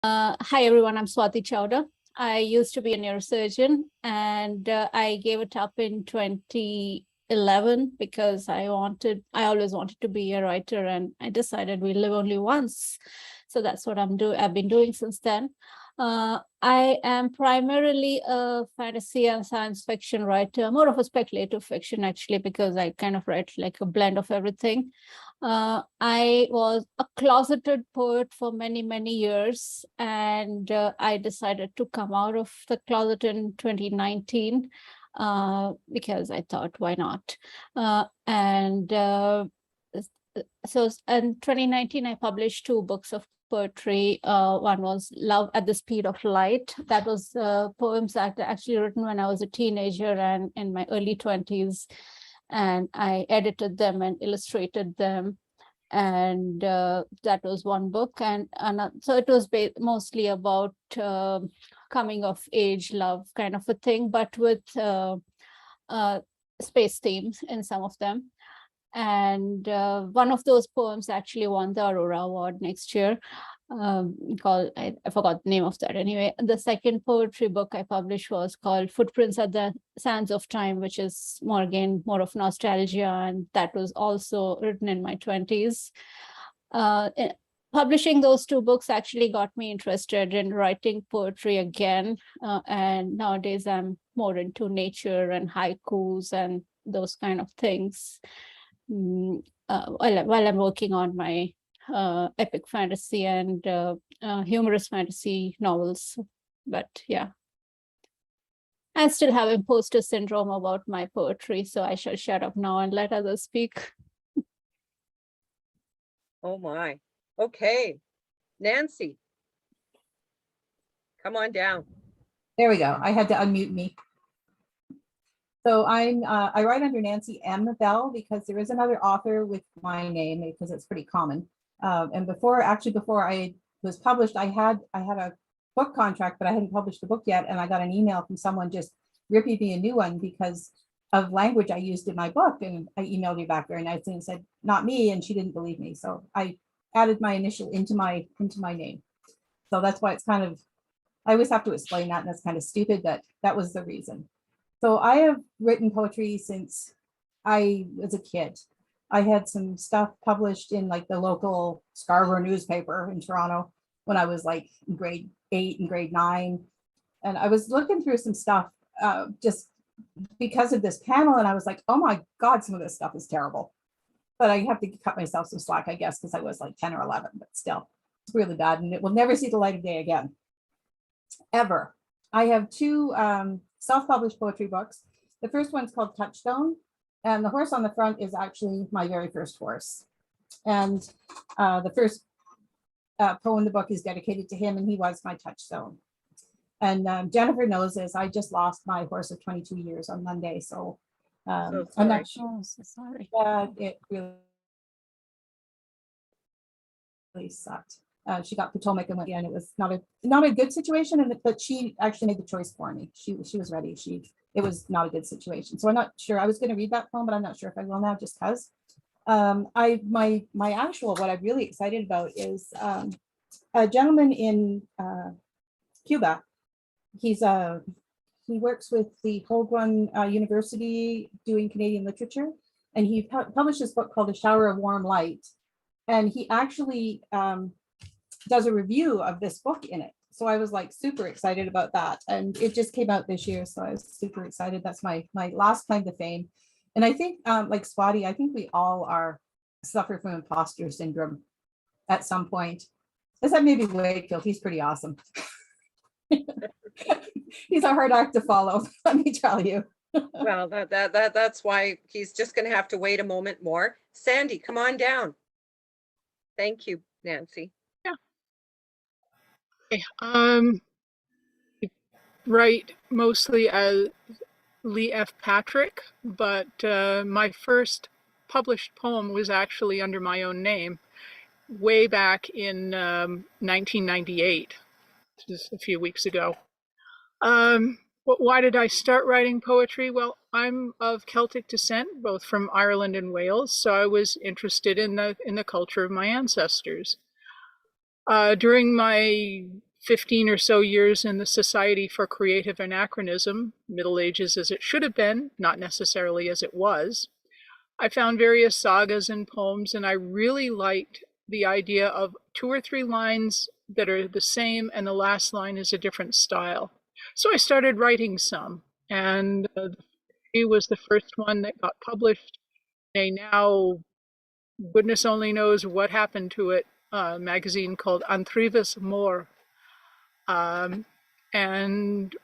Hi, everyone. I'm Swati Chavda. I used to be a neurosurgeon, and I gave it up in 2011 because I always wanted to be a writer, and I decided we live only once. So that's what I've been doing since then. I am primarily a fantasy and science fiction writer, more of a speculative fiction, actually, because I kind of write like a blend of everything. I was a closeted poet for many, many years, and I decided to come out of the closet in 2019 because I thought, why not? So in 2019, I published 2 books of poetry. One was Love at the Speed of Light. That was poems that I actually written when I was a teenager and in my early 20s. And I edited them and illustrated them. And that was one book. And so it was mostly about coming of age love kind of a thing, but with space themes in some of them. And one of those poems actually won the Aurora Award next year. Called, I forgot the name of that anyway. The second poetry book I published was called Footprints at the Sands of Time, which is more of nostalgia, and that was also written in my 20s. Publishing those 2 books actually got me interested in writing poetry again, and nowadays I'm more into nature and haikus and those kind of things while I'm working on my epic fantasy and humorous fantasy novels. But yeah, I still have imposter syndrome about my poetry, so I shall shut up now and let others speak. Oh my. Okay. Nancy, come on down. There we go. I had to unmute me. So I write under Nancy M. Bell because there is another author with my name because it's pretty common. And before I was published, I had a book contract, but I hadn't published the book yet. And I got an email from someone just ripping me a new one because of language I used in my book. And I emailed you back very nicely and said, not me. And she didn't believe me. So I added my initial into my name. So that's why it's kind of, I always have to explain that. And that's kind of stupid, but that was the reason. So I have written poetry since I was a kid. I had some stuff published in like the local Scarborough newspaper in Toronto when I was like in grade 8 and grade 9. And I was looking through some stuff just because of this panel. And I was like, oh my God, some of this stuff is terrible. But I have to cut myself some slack, I guess, because I was like 10 or 11, but still, it's really bad. And it will never see the light of day again, ever. I have 2 self-published poetry books. The first one's called Touchstone, and the horse on the front is actually my very first horse. And the first poem in the book is dedicated to him, and he was my touchstone. And Jennifer knows this. I just lost my horse of 22 years on Monday, so I'm not sure. Oh, so sorry. It really sucked. She got Potomac and went in. It was not a good situation, but she actually made the choice for me. She was ready. It was not a good situation. So I'm not sure. I was going to read that poem, but I'm not sure if I will now, just because. My actual, what I'm really excited about is a gentleman in Cuba. He works with the Holguin University doing Canadian literature, and he published this book called A Shower of Warm Light. And he actually does a review of this book in it. So I was like super excited about that. And it just came out this year. So I was super excited. That's my last claim to fame. And I think like Swati, I think we all suffer from imposter syndrome at some point. Except maybe Wakefield, he's pretty awesome. He's a hard act to follow, let me tell you. Well, that's why he's just going to have to wait a moment more. Sandy, come on down. Thank you, Nancy. Yeah. Okay. I write mostly as Lee F. Patrick, but my first published poem was actually under my own name way back in 1998, just a few weeks ago. Why did I start writing poetry? Well, I'm of Celtic descent, both from Ireland and Wales, so I was interested in the culture of my ancestors. During my 15 or so years in the Society for Creative Anachronism, Middle Ages as it should have been, not necessarily as it was. I found various sagas and poems, and I really liked the idea of 2 or 3 lines that are the same and the last line is a different style. So I started writing some, and it was the first one that got published. Now, goodness only knows what happened to it, a magazine called Antrives More. And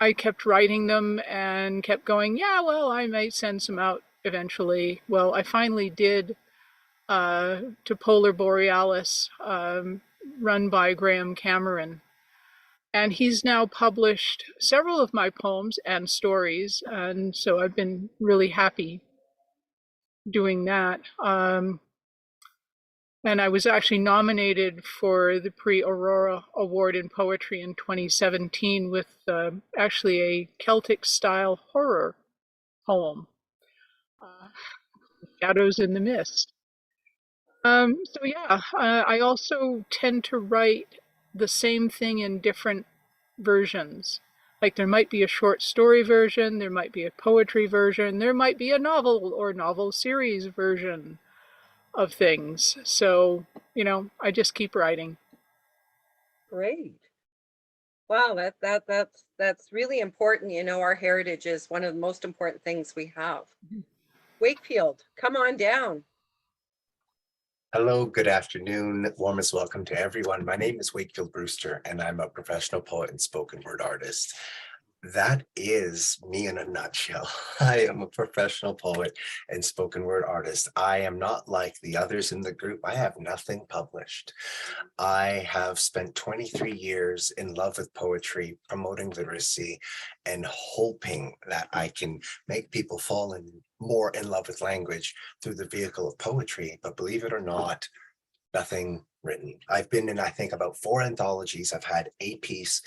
I kept writing them and kept going, yeah, well, I might send some out eventually. Well, I finally did to Polar Borealis, run by Graham Cameron. And he's now published several of my poems and stories. And so I've been really happy doing that. And I was actually nominated for the Prix Aurora Award in Poetry in 2017 with actually a Celtic style horror poem, Shadows in the Mist. So yeah, I also tend to write the same thing in different versions. Like there might be a short story version, there might be a poetry version, there might be a novel or novel series version of things. So, you know, I just keep writing. Great. Wow, that's really important. You know, our heritage is one of the most important things we have. Wakefield, come on down. Hello, good afternoon. Warmest welcome to everyone. My name is Wakefield Brewster, and I'm a professional poet and spoken word artist. That is me in a nutshell. I am a professional poet and spoken word artist. I am not like the others in the group. I have nothing published. I have spent 23 years in love with poetry, promoting literacy, and hoping that I can make people fall more in love with language through the vehicle of poetry. But believe it or not, nothing written. I've been in, I think, about 4 anthologies. I've had a piece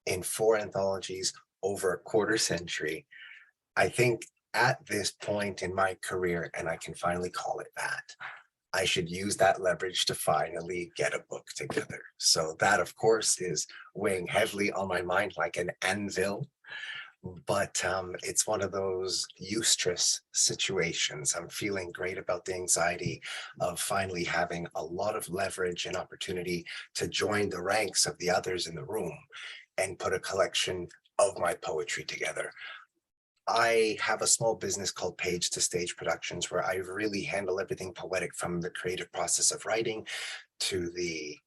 in 4 anthologies over a quarter century. I think at this point in my career, and I can finally call it that, I should use that leverage to finally get a book together. So that, of course, is weighing heavily on my mind like an anvil. But it's one of those eustress situations. I'm feeling great about the anxiety of finally having a lot of leverage and opportunity to join the ranks of the others in the room and put a collection of my poetry together. I have a small business called Page to Stage Productions, where I really handle everything poetic, from the creative process of writing to the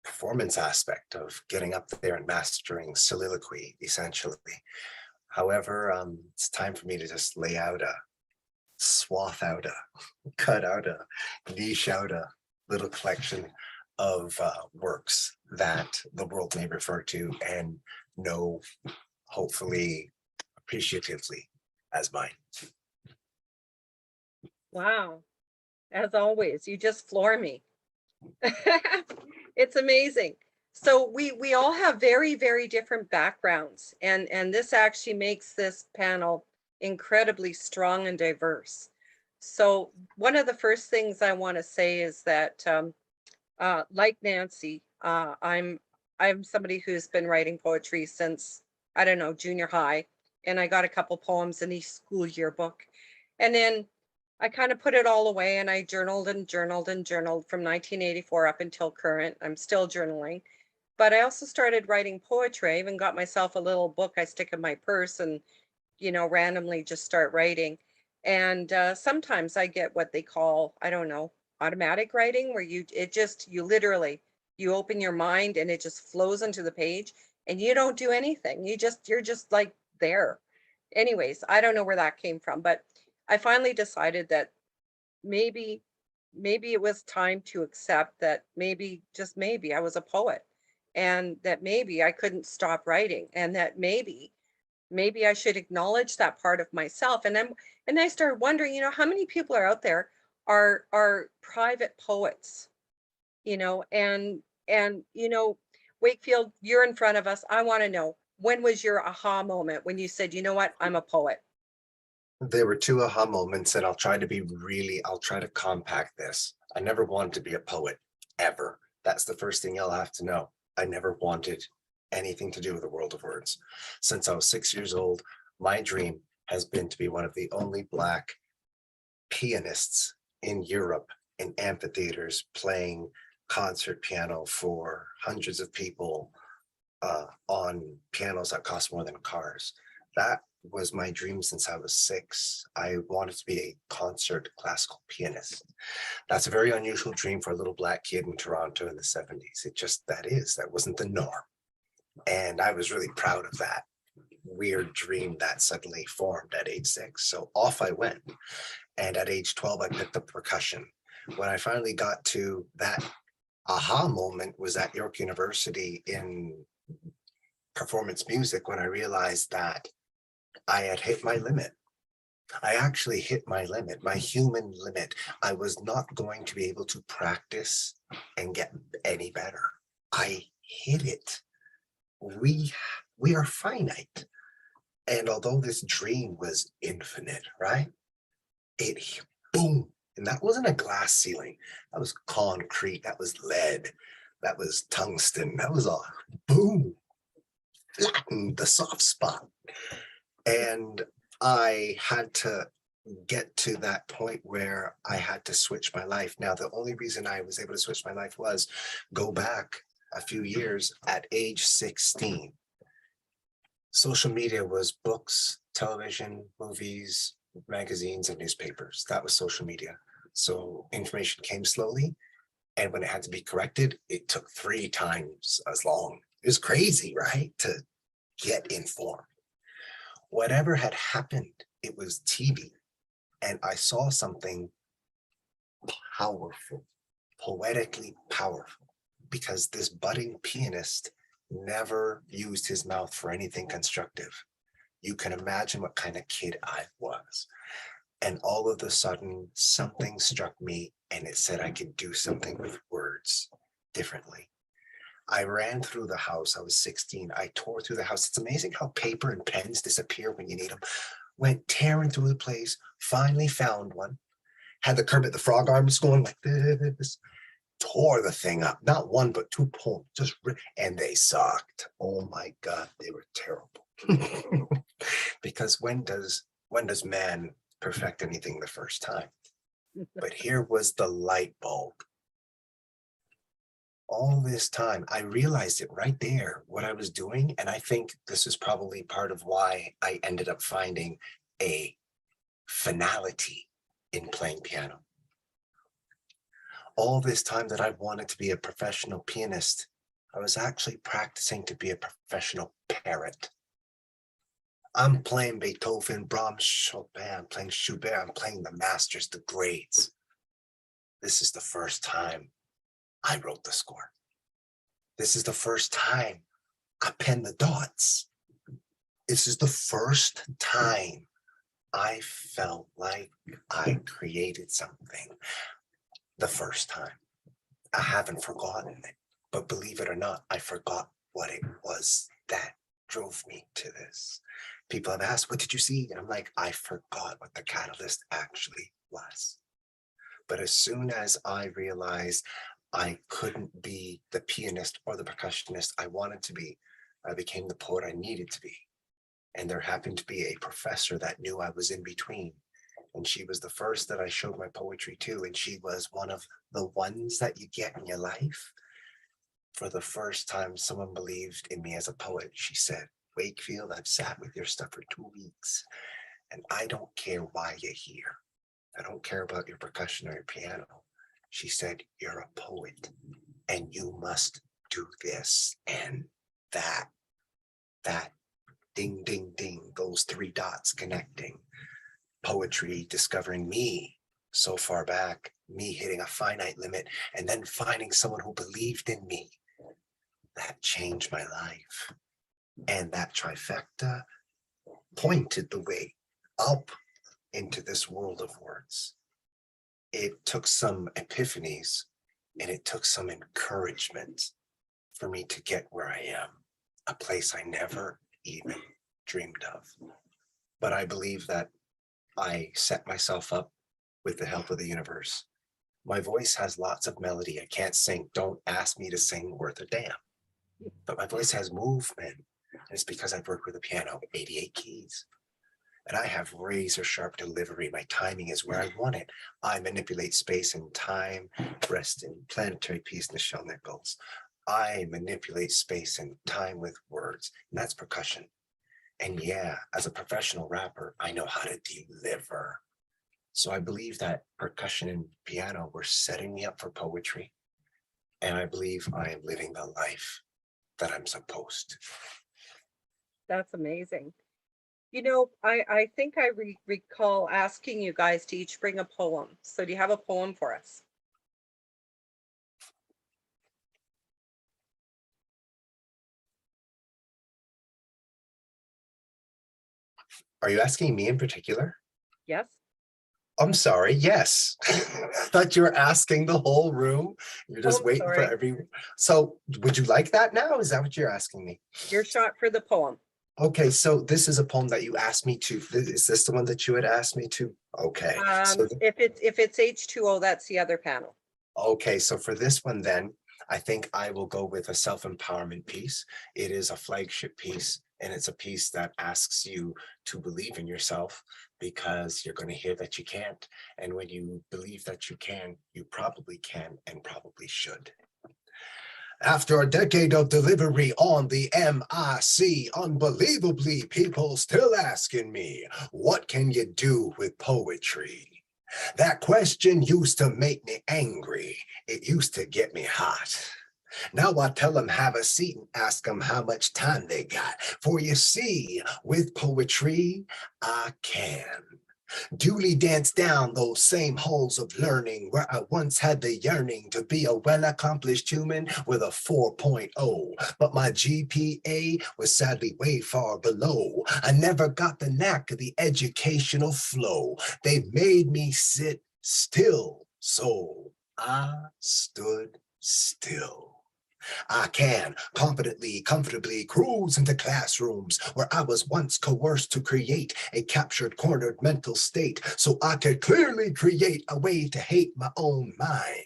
performance aspect of getting up there and mastering soliloquy, essentially. However, it's time for me to just lay out cut out a niche out a little collection of works that the world may refer to and know, hopefully appreciatively, as mine. Wow. As always, you just floor me. It's amazing. So we all have very, very different backgrounds, and this actually makes this panel incredibly strong and diverse. So one of the first things I want to say is that like Nancy, I'm somebody who's been writing poetry since, I don't know, junior high, and I got a couple poems in each school yearbook, and then I kind of put it all away, and I journaled and journaled and journaled from 1984 up until current. I'm still journaling, but I also started writing poetry. I even got myself a little book I stick in my purse and, you know, randomly just start writing. And sometimes I get what they call, I don't know, automatic writing, where you literally, you open your mind and it just flows into the page and you don't do anything. You're just like there. Anyways, I don't know where that came from, but I finally decided that maybe it was time to accept that maybe, just maybe, I was a poet, and that maybe I couldn't stop writing, and that maybe I should acknowledge that part of myself. And I started wondering, you know, how many people are out there are private poets, you know, and you know, Wakefield, you're in front of us. I want to know, when was your aha moment when you said, you know what, I'm a poet? There were 2 aha moments, and I'll try to compact this. I never wanted to be a poet, ever. That's the first thing you'll have to know. I never wanted anything to do with the world of words. Since I was 6 years old, my dream has been to be one of the only Black pianists in Europe in amphitheaters playing concert piano for hundreds of people on pianos that cost more than cars. That was my dream since I was 6. I wanted to be a concert classical pianist. That's a very unusual dream for a little Black kid in Toronto in the 70s. That wasn't the norm. And I was really proud of that weird dream that suddenly formed at age 6. So off I went. And at age 12, I picked up percussion. When I finally got to that aha moment was at York University in performance music, when I realized that I had hit my limit. I actually hit my limit, my human limit. I was not going to be able to practice and get any better. I hit it. We are finite. And although this dream was infinite, right? It boom. And that wasn't a glass ceiling. That was concrete. That was lead. That was tungsten. That was a boom. Flattened the soft spot. And I had to get to that point where I had to switch my life. Now, the only reason I was able to switch my life was go back a few years at age 16. Social media was books, television, movies, magazines, and newspapers. That was social media. So information came slowly. And when it had to be corrected, it took 3 times as long. It was crazy, right? To get informed. Whatever had happened, it was TV. And I saw something powerful, poetically powerful, because this budding pianist never used his mouth for anything constructive. You can imagine what kind of kid I was. And all of a sudden, something struck me and it said I could do something with words differently. I ran through the house. I was 16. I tore through the house. It's amazing how paper and pens disappear when you need them. Went tearing through the place, finally found one, had the Kermit the Frog arms going like this, tore the thing up. Not one, but 2 poems, and they sucked. Oh my God, they were terrible. Because when does man perfect anything the first time? But here was the light bulb. All this time, I realized it right there, what I was doing. And I think this is probably part of why I ended up finding a finality in playing piano. All this time that I wanted to be a professional pianist, I was actually practicing to be a professional parrot. I'm playing Beethoven, Brahms, Chopin, I'm playing Schubert, I'm playing the masters, the grades. This is the first time I wrote the score. This is the first time I penned the dots. This is the first time I felt like I created something. The first time. I haven't forgotten it, but believe it or not, I forgot what it was that drove me to this. People have asked, what did you see? And I'm like, I forgot what the catalyst actually was. But as soon as I realized I couldn't be the pianist or the percussionist I wanted to be, I became the poet I needed to be. And there happened to be a professor that knew I was in between. And she was the first that I showed my poetry to. And she was one of the ones that you get in your life. For the first time, someone believed in me as a poet. She said, Wakefield, I've sat with your stuff for 2 weeks. And I don't care why you're here. I don't care about your percussion or your piano. She said, you're a poet and you must do this and that, ding, ding, ding, those 3 dots connecting. Poetry discovering me so far back, me hitting a finite limit, and then finding someone who believed in me. That changed my life. And that trifecta pointed the way up into this world of words. It took some epiphanies and it took some encouragement for me to get where I am, a place I never even dreamed of. But I believe that I set myself up with the help of the universe. My voice has lots of melody. I can't sing. Don't ask me to sing worth a damn. but my voice has movement. And it's because I've worked with a piano, 88 keys. And I have razor sharp delivery. My timing is where I want it. I manipulate space and time. Rest in planetary peace, Nichelle Nichols. I manipulate space and time with words, and that's percussion. And yeah, as a professional rapper, I know how to deliver. So I believe that percussion and piano were setting me up for poetry. And I believe I am living the life that I'm supposed to. That's amazing. You know, I think I recall asking you guys to each bring a poem. So do you have a poem for us? Are you asking me in particular? Yes. I'm sorry, yes. I thought you were asking the whole room. You're just Oh, waiting for sorry. every. So would you like that now? Is that what you're asking me? Your shot for the poem. Okay, so this is a poem that you asked me to. Is this the one that you had asked me to? Okay. So If it's H2O, that's the other panel. okay, so for this one then, I think I will go with a self-empowerment piece. It is a flagship piece, and it's a piece that asks you to believe in yourself because you're going to hear that you can't. And when you believe that you can, you probably can and probably should. After a decade of delivery on the MIC, unbelievably, people still asking me, what can you do with poetry? That question used to make me angry. It used to get me hot. Now I tell them have a seat and ask them how much time they got. For you see, with poetry, I can duly dance down those same halls of learning where I once had the yearning to be a well-accomplished human with a 4.0, but my GPA was sadly way far below. I never got the knack of the educational flow. They made me sit still, so I stood still. I can confidently, comfortably cruise into classrooms where I was once coerced to create a captured, cornered mental state so I could clearly create a way to hate my own mind.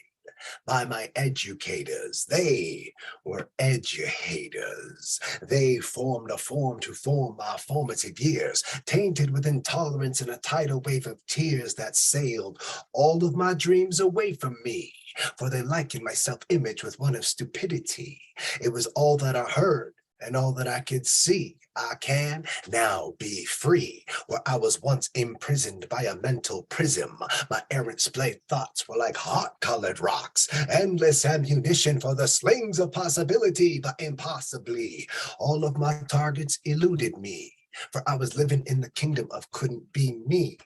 By my educators. They were educators. They formed a form to form my formative years, tainted with intolerance and a tidal wave of tears that sailed all of my dreams away from me. For they likened my self-image with one of stupidity. It was all that I heard and all that I could see. I can now be free, where I was once imprisoned by a mental prism. My errant splayed thoughts were like hot-colored rocks, endless ammunition for the slings of possibility, but impossibly, all of my targets eluded me, for I was living in the kingdom of couldn't be me.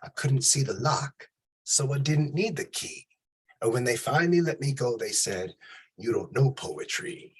I couldn't see the lock, so I didn't need the key. And when they finally let me go, they said, "You don't know poetry."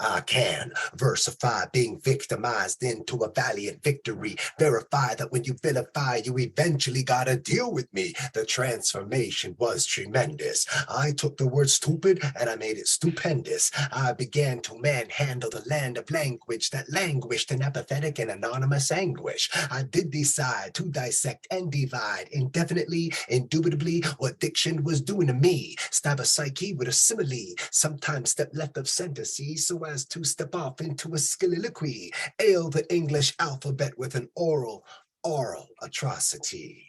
I can versify being victimized into a valiant victory. Verify that when you vilify, you eventually gotta deal with me. The transformation was tremendous. I took the word stupid and I made it stupendous. I began to manhandle the land of language that languished in apathetic and anonymous anguish. I did decide to dissect and divide indefinitely, indubitably, what diction was doing to me. Stab a psyche with a simile, sometimes step left of center, see, so as to step off into a soliloquy, ail the English alphabet with an oral atrocity.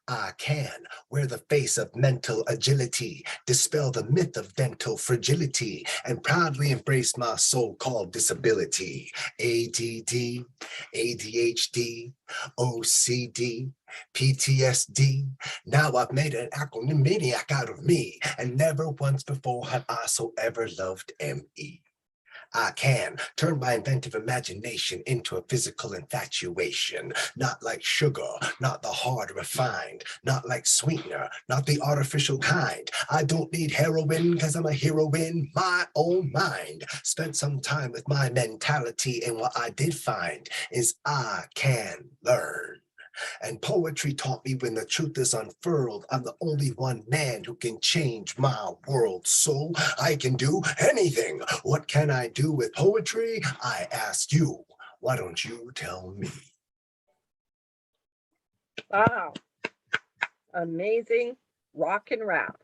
I can wear the face of mental agility, dispel the myth of dental fragility, and proudly embrace my so-called disability. ADD, ADHD, OCD, PTSD. Now I've made an acronymic out of me, and never once before have I so ever loved ME. I can turn my inventive imagination into a physical infatuation, not like sugar, not the hard refined, not like sweetener, not the artificial kind. I don't need heroin because I'm a hero in my own mind. Spent some time with my mentality, and what I did find is I can learn. And poetry taught me when the truth is unfurled, I'm the only one man who can change my world. So I can do anything. What can I do with poetry? I ask you. Why don't you tell me? Wow. Amazing rock and rap.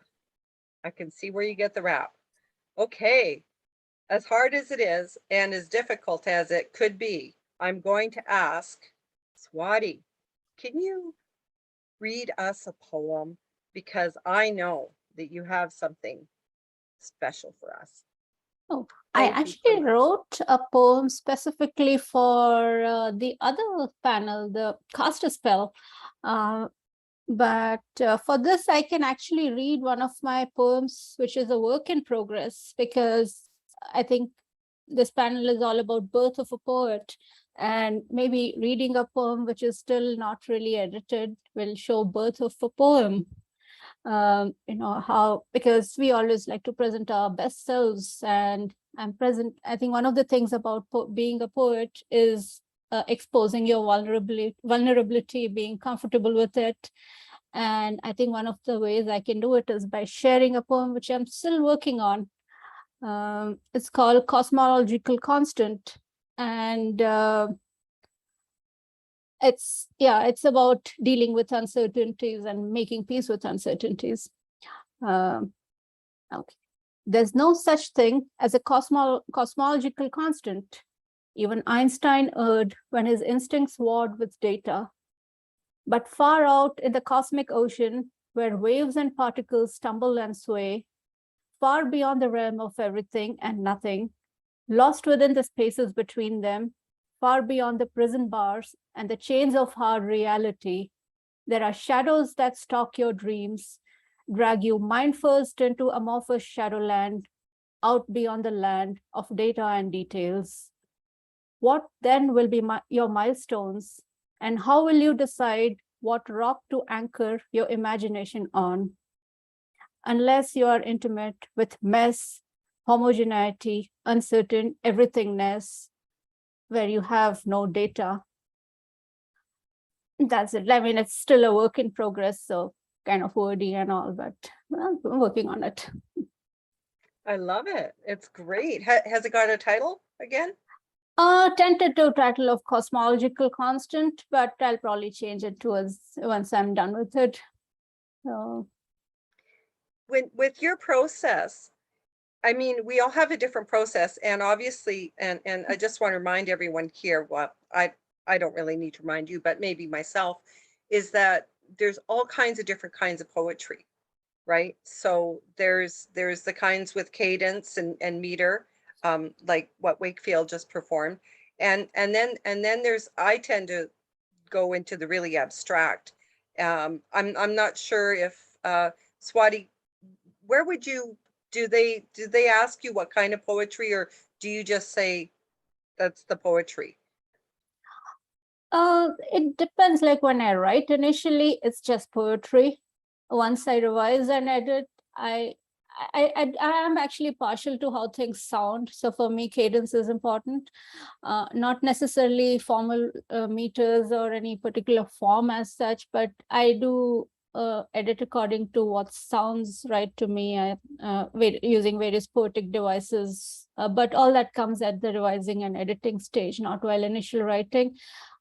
I can see where you get the rap. Okay. as hard as it is and as difficult as it could be, I'm going to ask Swati, can you read us a poem? Because I know that you have something special for us. Oh, I Thank you so actually much. wrote a poem specifically for the other panel, the Cast a Spell. But for this, I can actually read one of my poems, which is a work in progress, because I think this panel is all about birth of a poet. And maybe reading a poem which is still not really edited will show birth of a poem. How, because we always like to present our best selves, and I think one of the things about being a poet is exposing your vulnerability, being comfortable with it. And I think one of the ways I can do it is by sharing a poem which I'm still working on. It's called Cosmological Constant. And it's about dealing with uncertainties and making peace with uncertainties. Okay. There's no such thing as a cosmological constant. Even Einstein erred when his instincts warred with data. But far out in the cosmic ocean, where waves and particles stumble and sway, far beyond the realm of everything and nothing, lost within the spaces between them, far beyond the prison bars and the chains of hard reality, there are shadows that stalk your dreams, drag you mind first into amorphous shadowland, out beyond the land of data and details. What then will be your milestones, and how will you decide what rock to anchor your imagination on? Unless you are intimate with mess, homogeneity, uncertain everythingness, where you have no data. That's it. I mean, it's still a work in progress, so kind of wordy and all, but well, I'm working on it. I love it. It's great. Has it got a title again? Tentative title of Cosmological Constant, but I'll probably change it once I'm done with it. So, with your process, I mean, we all have a different process, and obviously, and I just want to remind everyone here, what I don't really need to remind you, but maybe myself, is that there's all kinds of different kinds of poetry, right? So there's the kinds with cadence and meter, like what Wakefield just performed, and then there's, I tend to go into the really abstract. I'm not sure if Swati, where would you, do they ask you what kind of poetry, or do you just say that's the poetry? it depends. Like when I write initially, it's just poetry. Once I revise and edit, I am actually partial to how things sound. So for me, cadence is important, not necessarily formal meters or any particular form as such, but I do edit according to what sounds right to me, using various poetic devices. But all that comes at the revising and editing stage, not while initial writing.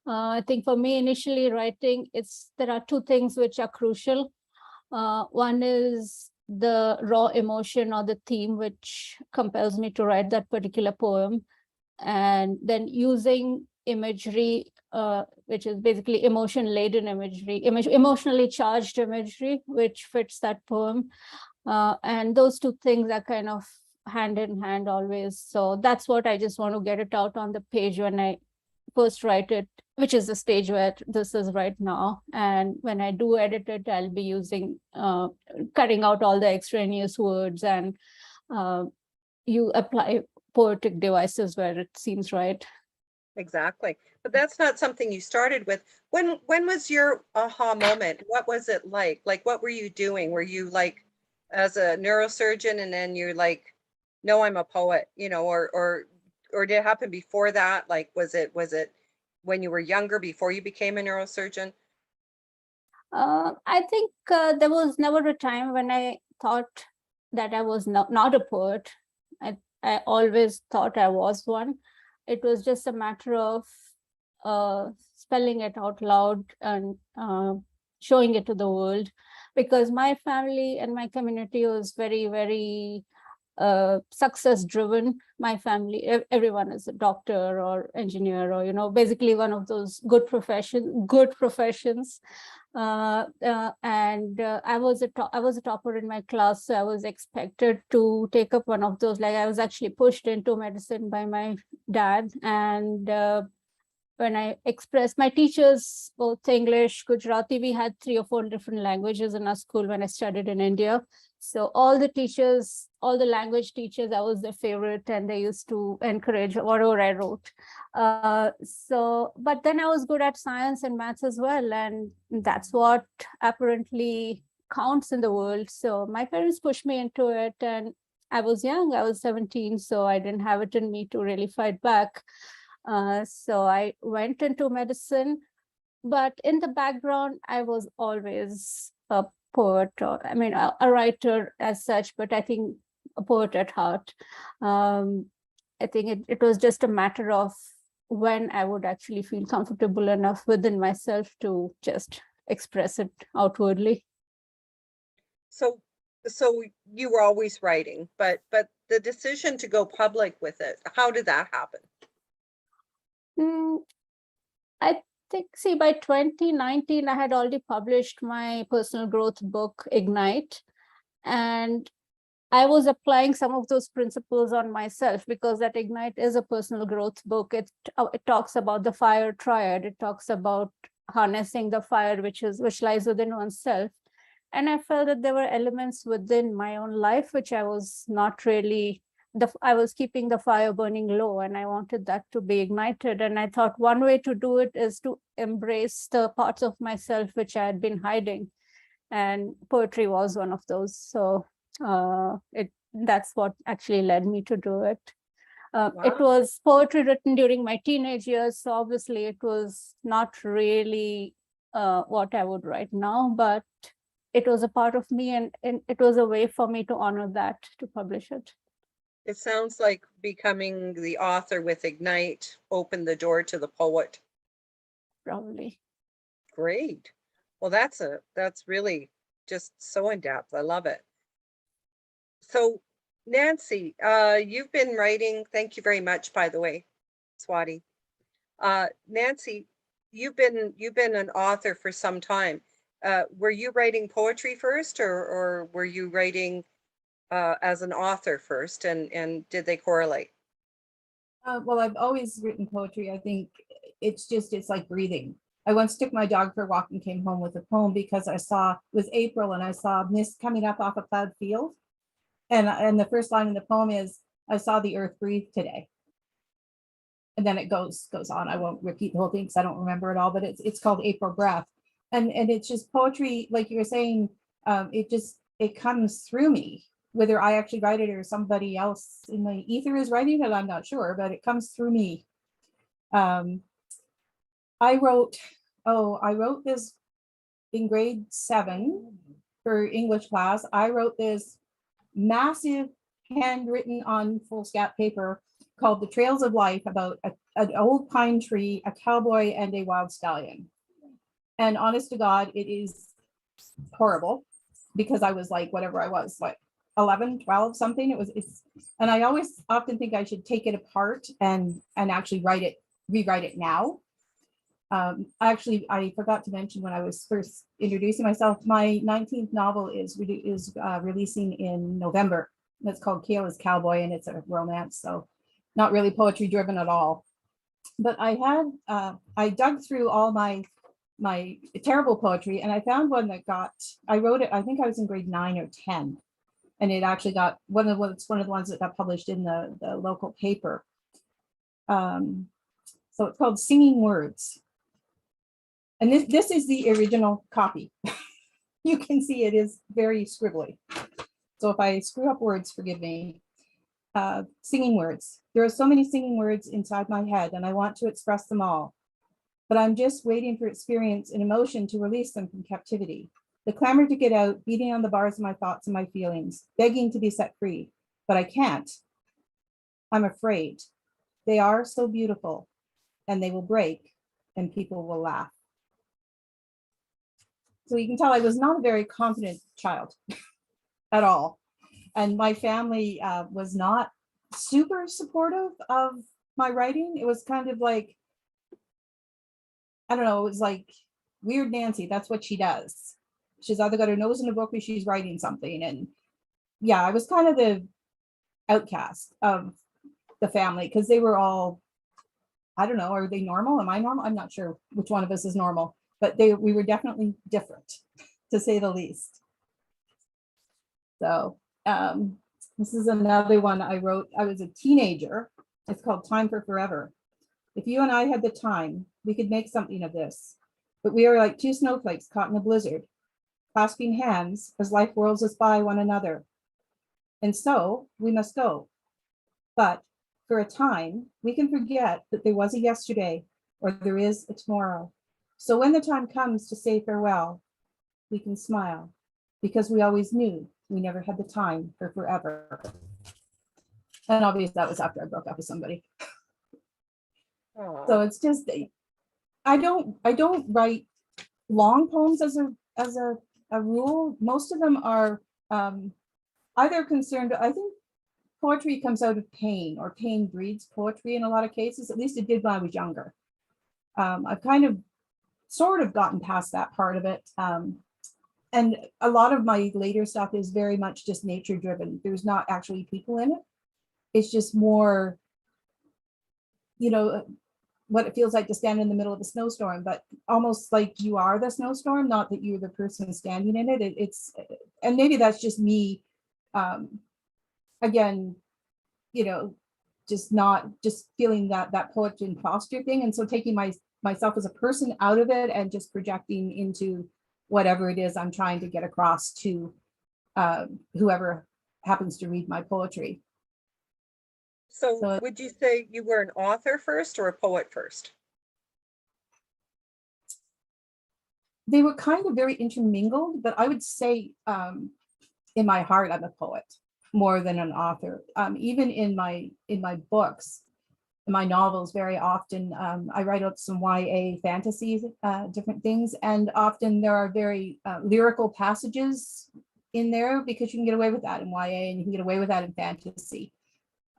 I think for me, initially writing, there are two things which are crucial. One is the raw emotion or the theme which compels me to write that particular poem, and then using imagery, which is basically emotion-laden imagery, emotionally charged imagery, which fits that poem. And those two things are kind of hand in hand always. So that's what I just want to get it out on the page when I first write it, which is the stage where this is right now. And when I do edit it, I'll be using, cutting out all the extraneous words, and you apply poetic devices where it seems right. Exactly. But that's not something you started with. When was your aha moment? What was it like? Like, what were you doing? Were you like as a neurosurgeon, and then you're like, no, I'm a poet, or did it happen before that? Like, was it when you were younger, before you became a neurosurgeon? I think there was never a time when I thought that I was not a poet. I always thought I was one. It was just a matter of spelling it out loud and showing it to the world, because my family and my community was very, very success driven. My family, everyone is a doctor or engineer or, basically one of those good professions. And I was a topper in my class, so I was expected to take up one of those. Like, I was actually pushed into medicine by my dad. And when I expressed, my teachers, both English, Gujarati, we had 3 or 4 different languages in our school when I studied in India. So all the language teachers, I was their favorite, and they used to encourage whatever I wrote. But then I was good at science and maths as well, and that's what apparently counts in the world. So my parents pushed me into it, and I was young, I was 17, so I didn't have it in me to really fight back. So I went into medicine, but in the background, I was always a poet, or a writer as such, but I think a poet at heart. I think it was just a matter of when I would actually feel comfortable enough within myself to just express it outwardly. So you were always writing, but the decision to go public with it, how did that happen? I think, by 2019, I had already published my personal growth book, Ignite. And I was applying some of those principles on myself, because that Ignite is a personal growth book. It talks about the fire triad. It talks about harnessing the fire which lies within oneself. And I felt that there were elements within my own life which I was not really, I was keeping the fire burning low, and I wanted that to be ignited. And I thought one way to do it is to embrace the parts of myself which I had been hiding. And poetry was one of those. So that's what actually led me to do it. It was poetry written during my teenage years, so obviously it was not really what I would write now, but it was a part of me, and it was a way for me to honor that, to publish it. It sounds like becoming the author with Ignite opened the door to the poet. Probably. Great. Well, that's really just so in depth. I love it. So Nancy, you've been writing, thank you very much, by the way, Swati. Nancy, you've been an author for some time. Were you writing poetry first, or were you writing as an author first, and did they correlate? Well, I've always written poetry. I think it's like breathing. I once took my dog for a walk and came home with a poem because it was April, and I saw mist coming up off a plowed field. And the first line in the poem is, I saw the earth breathe today. And then it goes on. I won't repeat the whole thing because I don't remember it all, but it's called April Breath. And it's just poetry, like you were saying, it comes through me. Whether I actually write it or somebody else in the ether is writing it, I'm not sure, but it comes through me. I wrote this in grade 7 for English class. I wrote this massive handwritten on foolscap paper called The Trails of Life, about an old pine tree, a cowboy, and a wild stallion. And honest to God, it is horrible, because I was like, whatever I was, like 11, 12, something. And I often think I should take it apart and actually rewrite it now. Actually, I forgot to mention when I was first introducing myself, my 19th novel is releasing in November. It's called Kayla's Cowboy, and it's a romance, so not really poetry driven at all. But I dug through all my terrible poetry, and I found one that I wrote it, I think I was in grade 9 or 10, and it actually got one of the ones that got published in the local paper. So it's called Singing Words. And this is the original copy. You can see it is very scribbly. So if I screw up words, forgive me. Singing words. There are so many singing words inside my head, and I want to express them all. But I'm just waiting for experience and emotion to release them from captivity. The clamor to get out, beating on the bars of my thoughts and my feelings, begging to be set free. But I can't. I'm afraid. They are so beautiful, and they will break, and people will laugh. So you can tell I was not a very confident child at all. And my family was not super supportive of my writing. It was kind of like, I don't know, it was like, weird Nancy, that's what she does. She's either got her nose in a book or she's writing something. And yeah, I was kind of the outcast of the family because they were all, I don't know, are they normal? Am I normal? I'm not sure which one of us is normal, but we were definitely different, to say the least. So this is another one I wrote. I was a teenager. It's called Time for Forever. If you and I had the time, we could make something of this. But we are like two snowflakes caught in a blizzard, clasping hands as life whirls us by one another. And so we must go. But for a time, we can forget that there was a yesterday or there is a tomorrow. So when the time comes to say farewell, we can smile because we always knew we never had the time for forever. And obviously that was after I broke up with somebody. Aw. So it's just, I don't write long poems as a rule. Most of them are either concerned, I think poetry comes out of pain, or pain breeds poetry in a lot of cases. At least it did when I was younger. I've kind of sort of gotten past that part of it. And a lot of my later stuff is very much just nature driven. There's not actually people in it. It's just more, you know, what it feels like to stand in the middle of a snowstorm, but almost like you are the snowstorm, not that you're the person standing in it. It's, and maybe that's just me, again, you know, just feeling that poet imposter thing. And so taking myself as a person out of it and just projecting into whatever it is I'm trying to get across to whoever happens to read my poetry. So would you say you were an author first or a poet first? They were kind of very intermingled, but I would say in my heart, I'm a poet more than an author. Even in my books, in my novels, very often I write out some YA fantasies, different things, and often there are very lyrical passages in there because you can get away with that in YA and you can get away with that in fantasy.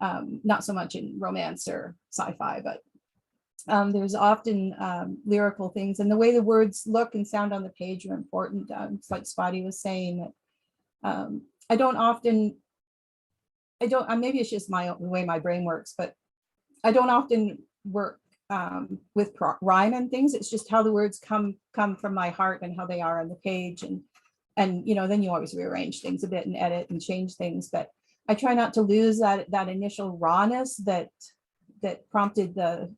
Not so much in romance or sci-fi, but there's often lyrical things, and the way the words look and sound on the page are important. It's like Swati was saying, that I don't often, maybe it's just the way my brain works, but I don't often work with rhyme and things. It's just how the words come from my heart and how they are on the page, and you know, then you always rearrange things a bit and edit and change things, but I try not to lose that initial rawness that prompted the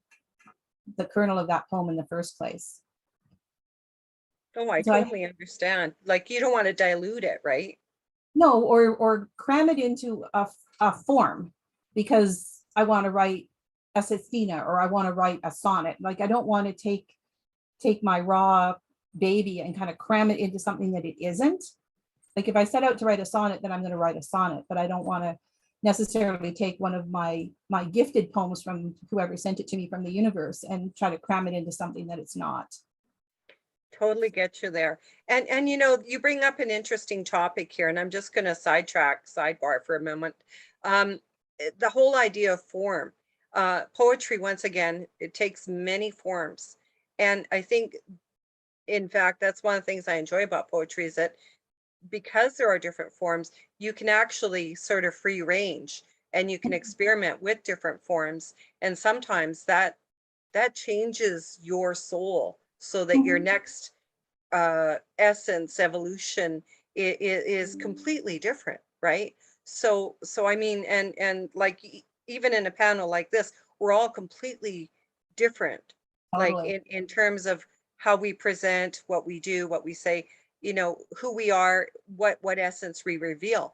kernel of that poem in the first place. Oh, I So totally understand. Like, you don't want to dilute it, right? No, or cram it into a form because I want to write a sestina or I want to write a sonnet. Like, I don't want to take my raw baby and kind of cram it into something that it isn't. Like, if I set out to write a sonnet, then I'm going to write a sonnet, but I don't want to necessarily take one of my gifted poems from whoever sent it to me from the universe and try to cram it into something that it's not. Totally get you there. And you know, you bring up an interesting topic here, and I'm just going to sidebar for a moment. The whole idea of form, poetry, once again, it takes many forms. And I think, in fact, that's one of the things I enjoy about poetry is that because there are different forms, you can actually sort of free range and you can experiment with different forms. And sometimes that changes your soul so that your next essence evolution is completely different, right? So I mean, and like even in a panel like this, we're all completely different, Totally. like in terms of how we present, what we do, what we say, you know, who we are, what essence we reveal.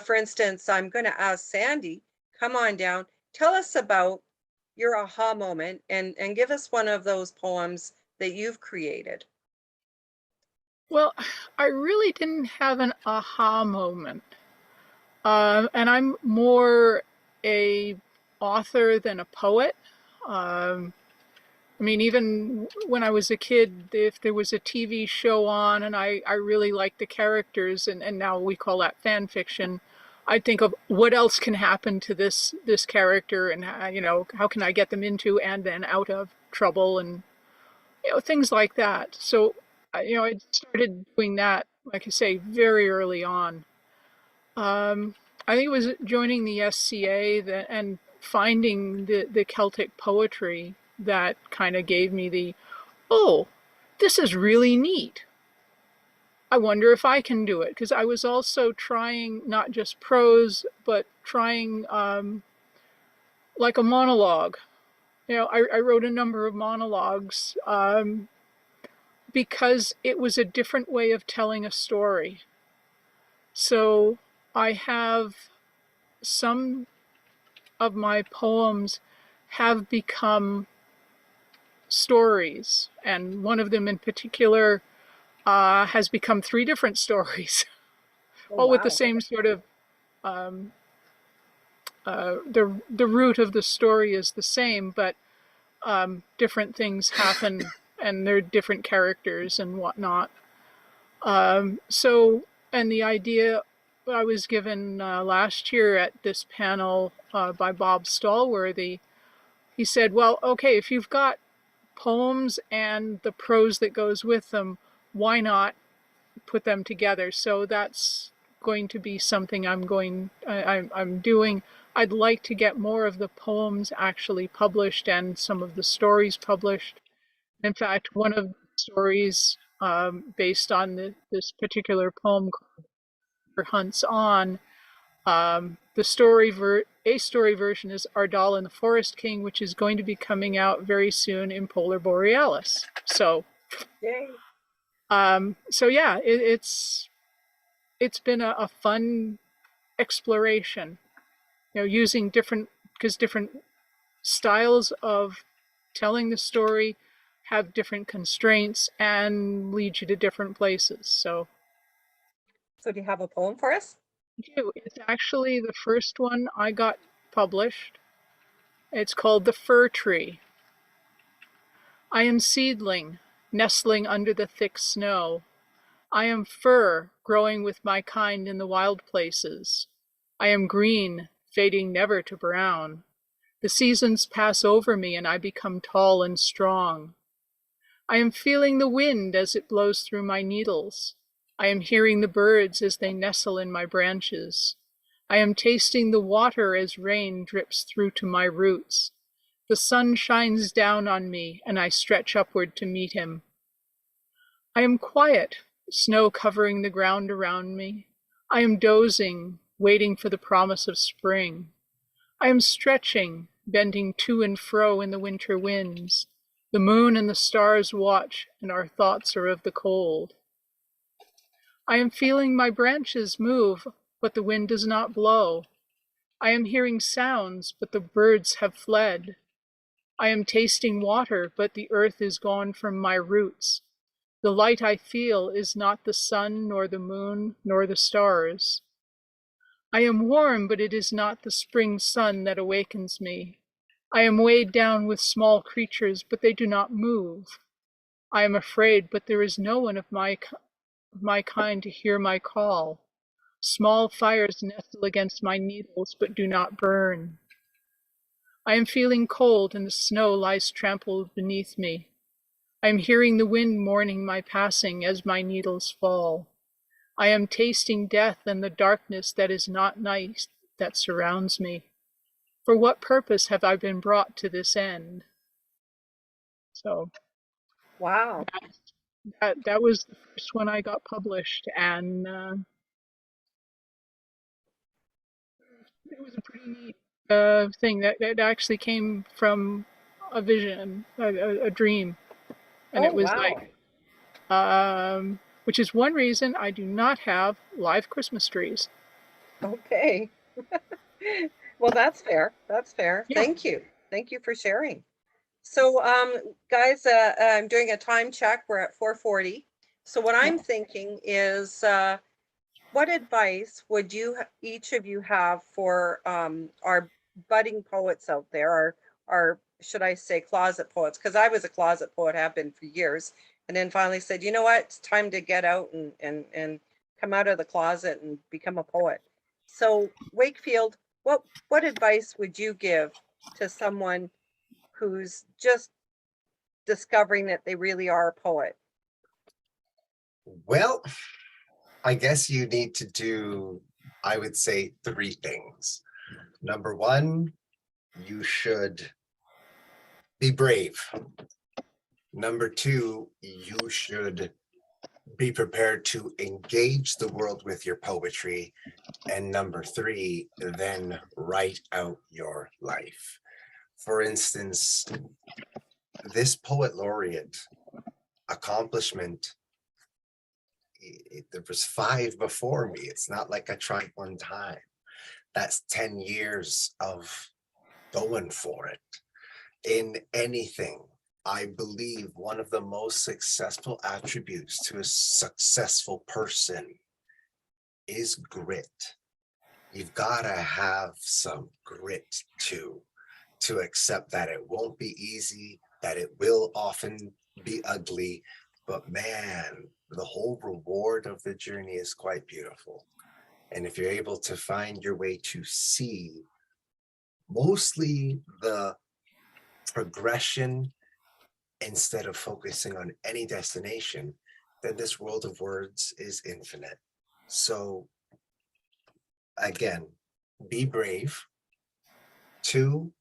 For instance, I'm going to ask Sandy, come on down, tell us about your aha moment and give us one of those poems that you've created. Well, I really didn't have an aha moment. And I'm more a author than a poet. I mean, even when I was a kid, if there was a TV show on and I really liked the characters, and now we call that fan fiction, I'd think of what else can happen to this character, and you know, how can I get them into and then out of trouble, and you know, things like that. So you know, I started doing that, like I say, very early on. I think it was joining the SCA that, and finding the Celtic poetry that kind of gave me the, oh, this is really neat. I wonder if I can do it, because I was also trying not just prose, but trying like a monologue. You know, I wrote a number of monologues because it was a different way of telling a story. So I have some of my poems have become stories, and one of them in particular has become 3 different stories, Oh, all with the wow. same sort of the root of the story is the same, but different things happen, and they're different characters and whatnot. So, and the idea I was given last year at this panel by Bob Stallworthy, he said, well, okay, if you've got poems and the prose that goes with them, why not put them together? So that's going to be something I'm doing. I'd like to get more of the poems actually published and some of the stories published. In fact, one of the stories based on this particular poem called Hunts On, a story version is Ardal and the Forest King, which is going to be coming out very soon in Polar Borealis. So, Yay. so yeah, it's been a fun exploration. You know, using different styles of telling the story have different constraints and lead you to different places. So Do you have a poem for us? it's actually the first one I got published. It's called The Fir Tree. I am seedling, nestling under the thick snow. I am fir, growing with my kind in the wild places. I am green, fading never to brown. The seasons pass over me and I become tall and strong. I am feeling the wind as it blows through my needles. I am hearing the birds as they nestle in my branches. I am tasting the water as rain drips through to my roots. The sun shines down on me and I stretch upward to meet him. I am quiet, snow covering the ground around me. I am dozing, waiting for the promise of spring. I am stretching, bending to and fro in the winter winds. The moon and the stars watch, and our thoughts are of the cold. I am feeling my branches move, but the wind does not blow. I am hearing sounds, but the birds have fled. I am tasting water, but the earth is gone from my roots. The light I feel is not the sun, nor the moon, nor the stars. I am warm, but it is not the spring sun that awakens me. I am weighed down with small creatures, but they do not move. I am afraid, but there is no one of my kind to hear my call. Small fires nestle against my needles, but do not burn. I am feeling cold, and the snow lies trampled beneath me. I am hearing the wind mourning my passing as my needles fall. I am tasting death and the darkness that is not nice that surrounds me. For what purpose have I been brought to this end? So Wow. that was the first one I got published, and it was a pretty neat thing that actually came from a vision, a dream, and Oh, it was wow. like, which is one reason I do not have live Christmas trees. Okay. Well, that's fair. That's fair. Yeah. Thank you. Thank you for sharing. So, guys, I'm doing a time check. We're at 4:40. So what I'm thinking is, what advice would each of you have for our budding poets out there, our should I say closet poets? Because I was a closet poet, have been for years, and then finally said, you know what, it's time to get out and come out of the closet and become a poet. So Wakefield, what advice would you give to someone who's just discovering that they really are a poet? Well, I guess you need to do, I would say, 3 things. Number 1, you should be brave. Number 2, you should be prepared to engage the world with your poetry. And number 3, then write out your life. For instance, this poet laureate accomplishment, there was 5 before me. It's not like I tried one time. That's 10 years of going for it. In anything, I believe one of the most successful attributes to a successful person is grit. You've got to have some grit to accept that it won't be easy, that it will often be ugly, but man, the whole reward of the journey is quite beautiful. And if you're able to find your way to see mostly the progression instead of focusing on any destination, then this world of words is infinite. So again, be brave. 2,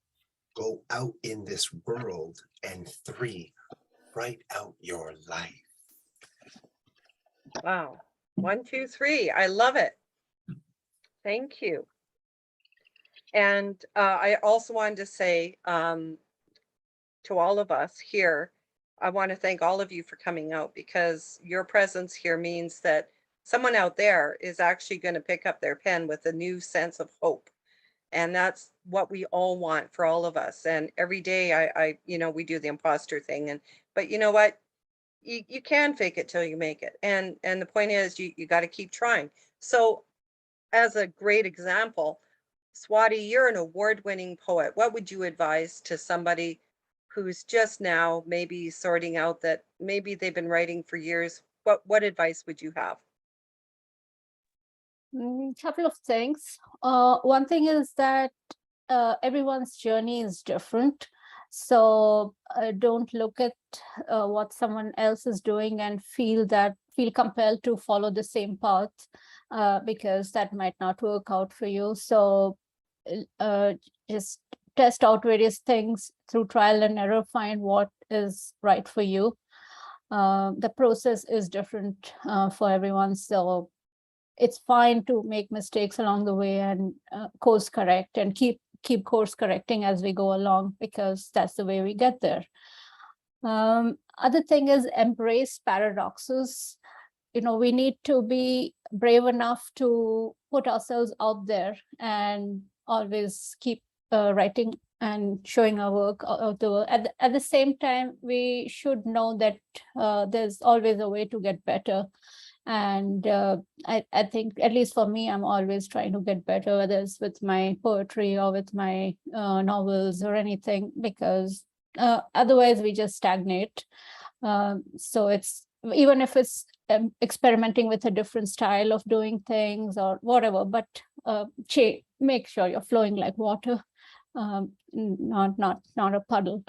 go out in this world. And 3, write out your life. Wow. 1, 2, 3. I love it. Thank you. And I also wanted to say to all of us here, I want to thank all of you for coming out, because your presence here means that someone out there is actually going to pick up their pen with a new sense of hope. And that's what we all want for all of us. And every day I we do the imposter thing, but you know what? You can fake it till you make it. And the point is you got to keep trying. So as a great example, Swati, you're an award-winning poet. What would you advise to somebody who's just now maybe sorting out that maybe they've been writing for years? What advice would you have? Couple of things. One thing is that everyone's journey is different. So don't look at what someone else is doing and feel compelled to follow the same path, because that might not work out for you. So just test out various things through trial and error, find what is right for you. The process is different for everyone. So it's fine to make mistakes along the way and course correct and keep course correcting as we go along, because that's the way we get there. Other thing is embrace paradoxes. We need to be brave enough to put ourselves out there and always keep writing and showing our work out the world. At the same time, we should know that there's always a way to get better. And I think, at least for me, I'm always trying to get better, whether it's with my poetry or with my novels or anything, because otherwise we just stagnate. So it's, even if it's experimenting with a different style of doing things or whatever, but make sure you're flowing like water, not a puddle.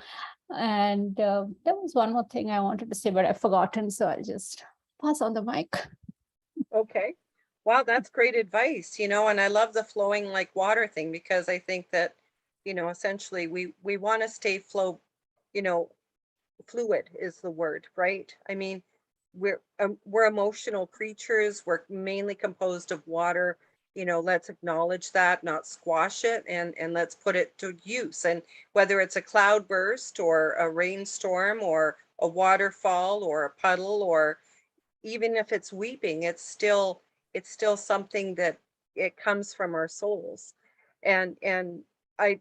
And there was one more thing I wanted to say, but I've forgotten, so I'll just pass on the mic. Okay. Wow, that's great advice, and I love the flowing like water thing, because I think that, essentially we want to stay fluid is the word, right? I mean, we're emotional creatures. We're mainly composed of water. Let's acknowledge that, not squash it, and let's put it to use. And whether it's a cloud burst or a rainstorm or a waterfall or a puddle, or even if it's weeping, it's still something that it comes from our souls. And I,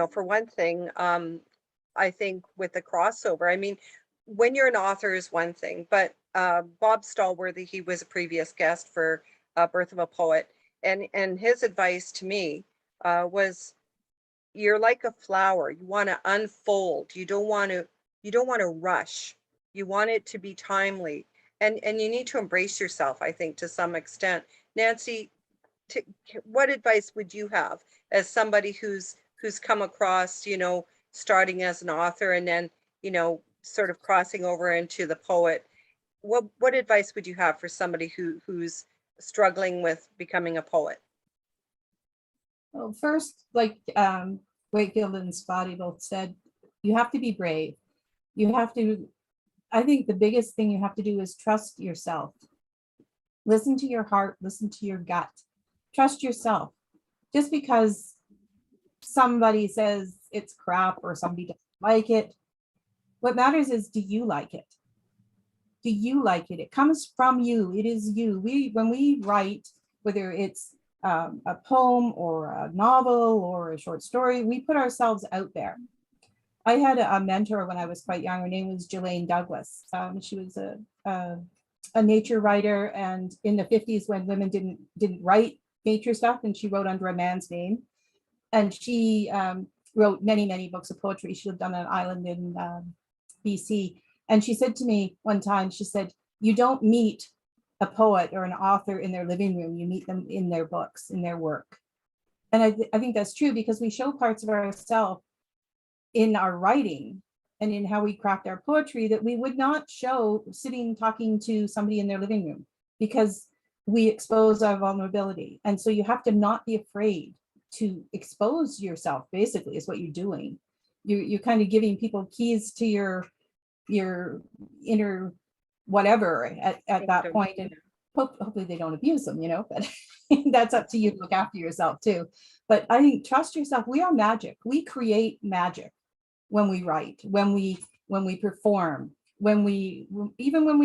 for one thing, I think with the crossover, I mean, when you're an author is one thing, but Bob Stallworthy, he was a previous guest for Birth of a Poet, and his advice to me was, you're like a flower. You want to unfold. You don't want to rush. You want it to be timely. And you need to embrace yourself, I think, to some extent. Nancy, what advice would you have as somebody who's come across, starting as an author and then, sort of crossing over into the poet? What advice would you have for somebody who's struggling with becoming a poet? Well, first, like Wakefield and Swati both said, you have to be brave. You have to, I think the biggest thing you have to do is trust yourself. Listen to your heart, listen to your gut. Trust yourself. Just because somebody says it's crap or somebody doesn't like it, what matters is, do you like it? Do you like it? It comes from you. It is you. When we write, whether it's a poem or a novel or a short story, we put ourselves out there. I had a mentor when I was quite young. Her name was Jelaine Douglas. She was a nature writer, and in the 50s when women didn't write nature stuff, and she wrote under a man's name. And she wrote many books of poetry. She lived on an island in BC. And she said to me one time, she said, you don't meet a poet or an author in their living room, you meet them in their books, in their work. And I think that's true, because we show parts of ourselves in our writing and in how we craft our poetry that we would not show sitting talking to somebody in their living room, because we expose our vulnerability. And so you have to not be afraid to expose yourself, basically, is what you're doing. You're kind of giving people keys to your inner whatever at that point, and hopefully they don't abuse them, but that's up to you to look after yourself too. But I think trust yourself. We are magic. We create magic when we write, when we perform, when we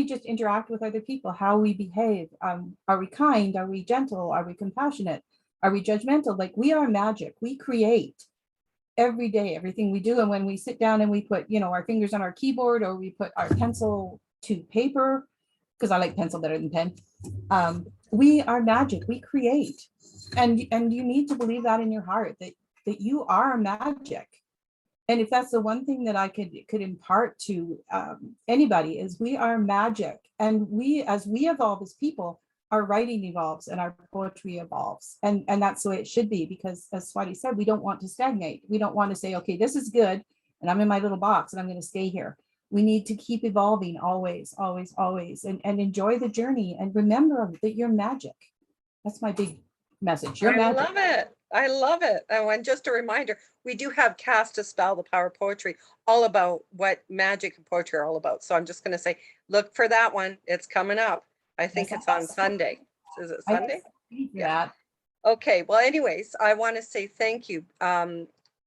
just interact with other people, how we behave. Are we kind? Are we gentle? Are we compassionate? Are we judgmental? Like, we are magic. We create every day, everything we do. And when we sit down and we put, our fingers on our keyboard, or we put our pencil to paper, because I like pencil better than pen, we are magic. We create. And you need to believe that in your heart, that you are magic. And if that's the one thing that I could impart to anybody, is we are magic. And as we evolve as people, our writing evolves and our poetry evolves. And that's the way it should be, because as Swati said, we don't want to stagnate. We don't want to say, okay, this is good, and I'm in my little box and I'm going to stay here. We need to keep evolving always, always, always, and enjoy the journey, and remember that you're magic. That's my big message. You're magic. I love it. I love it. Oh, and just a reminder, we do have Cast a Spell, the Power of Poetry, all about what magic and poetry are all about. So I'm just going to say, look for that one. It's coming up. I think it's on Sunday. Is it Sunday? Yeah. Okay. Well, anyways, I want to say thank you,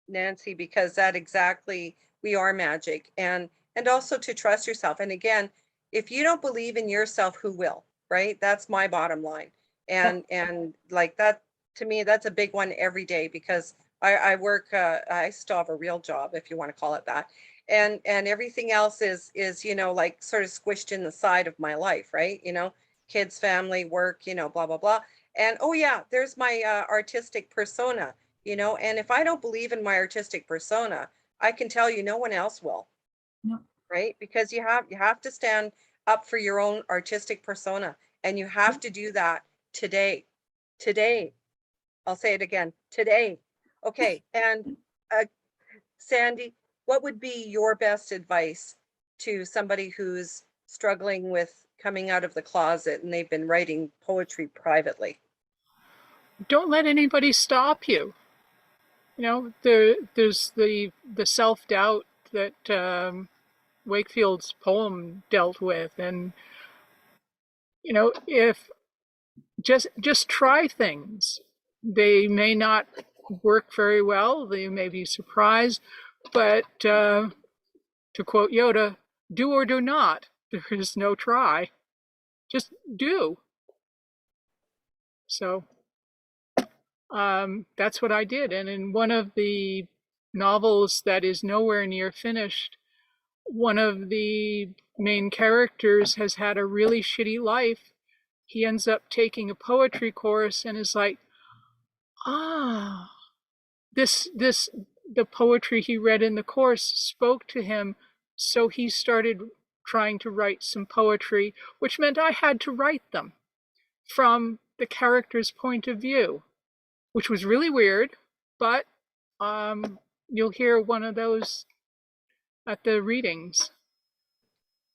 Nancy, because that exactly, we are magic, and also to trust yourself. And again, if you don't believe in yourself, who will, right? That's my bottom line. And like that, to me, that's a big one every day, because I work, I still have a real job, if you want to call it that. And everything else is, like sort of squished in the side of my life, right? Kids, family, work, blah, blah, blah. And oh yeah, there's my artistic persona, and if I don't believe in my artistic persona, I can tell you no one else will. No. Right? Because you have to stand up for your own artistic persona, and you have to do that today. I'll say it again, today. Okay. And Sandy, what would be your best advice to somebody who's struggling with coming out of the closet and they've been writing poetry privately? Don't let anybody stop you. There's the self-doubt that Wakefield's poem dealt with, and if just try things. They may not work very well. They may be surprised, but to quote Yoda, do or do not. There is no try. Just do. So that's what I did. And in one of the novels that is nowhere near finished, one of the main characters has had a really shitty life. He ends up taking a poetry course and is like, the poetry he read in the course spoke to him. So he started trying to write some poetry, which meant I had to write them from the character's point of view, which was really weird, but you'll hear one of those at the readings.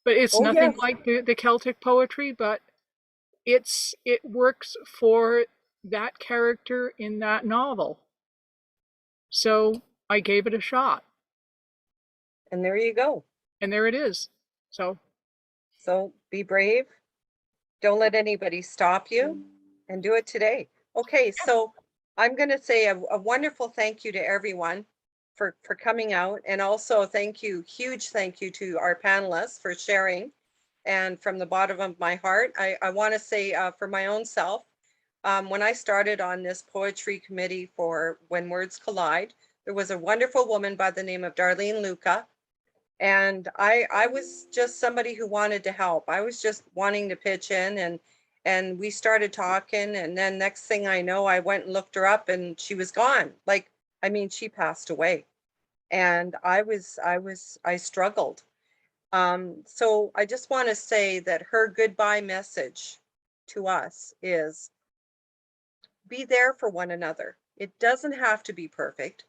But it's Oh, nothing yes. like the Celtic poetry, but it works for that character in that novel. So I gave it a shot. And there you go. And there it is. So be brave. Don't let anybody stop you, and do it today. Okay, so I'm going to say a wonderful thank you to everyone for coming out, and also huge thank you to our panelists for sharing. And from the bottom of my heart, I want to say for my own self, when I started on this poetry committee for When Words Collide, there was a wonderful woman by the name of Darlene Luca. And I was just somebody who wanted to help. I was just wanting to pitch in, and we started talking. And then next thing I know, I went and looked her up, and she was gone. Like, I mean, she passed away. And I struggled. So I just want to say that her goodbye message to us is be there for one another. It doesn't have to be perfect.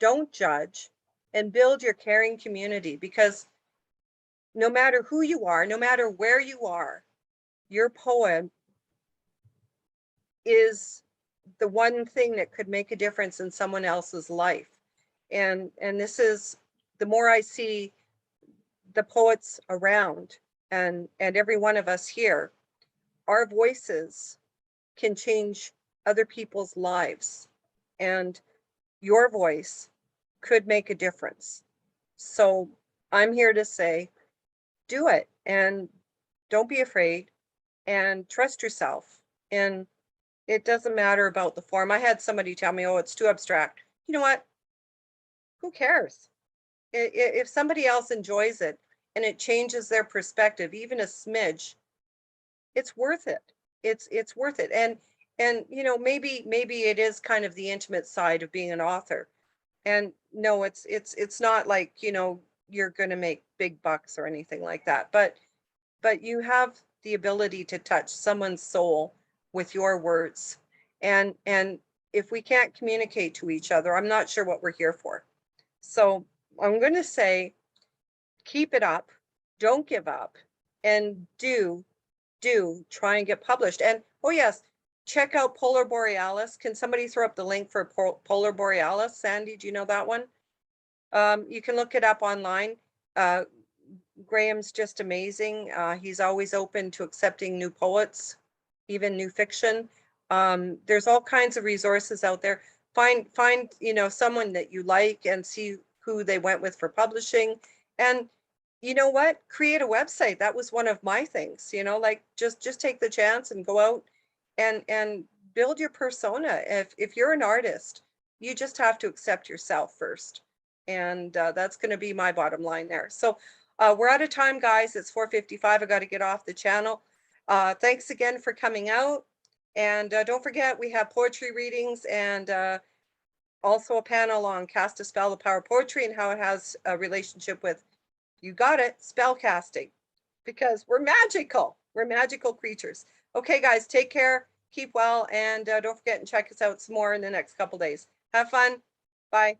Don't judge, and build your caring community, because no matter who you are, no matter where you are, your poem is the one thing that could make a difference in someone else's life. And this is, the more I see the poets around, and every one of us here, our voices can change other people's lives, and your voice could make a difference. So I'm here to say, do it, and don't be afraid, and trust yourself. And it doesn't matter about the form. I had somebody tell me, oh, it's too abstract. You know what? Who cares? If somebody else enjoys it and it changes their perspective, even a smidge, it's worth it. It's worth it. And you know, maybe it is kind of the intimate side of being an author. And no, it's not like, you know, you're going to make big bucks or anything like that. But you have the ability to touch someone's soul with your words. And if we can't communicate to each other, I'm not sure what we're here for. So I'm going to say, keep it up, don't give up, and do try and get published. And oh yes, check out Polar Borealis. Can somebody throw up the link for Polar Borealis? Sandy, do you know that one? You can look it up online. Graham's just amazing. He's always open to accepting new poets, even new fiction. There's all kinds of resources out there. Find, you know, someone that you like and see who they went with for publishing. And you know what? Create a website. That was one of my things, you know, like just take the chance and go out and build your persona. If you're an artist, you just have to accept yourself first. And that's going to be my bottom line there. So we're out of time, guys. It's 4:55. I got to get off the channel. Thanks again for coming out. And don't forget, we have poetry readings and also a panel on Cast a Spell, the Power of Poetry, and how it has a relationship with, you got it, spell casting, because we're magical. We're magical creatures. Okay, guys, take care, keep well, and don't forget and check us out some more in the next couple days. Have fun. Bye.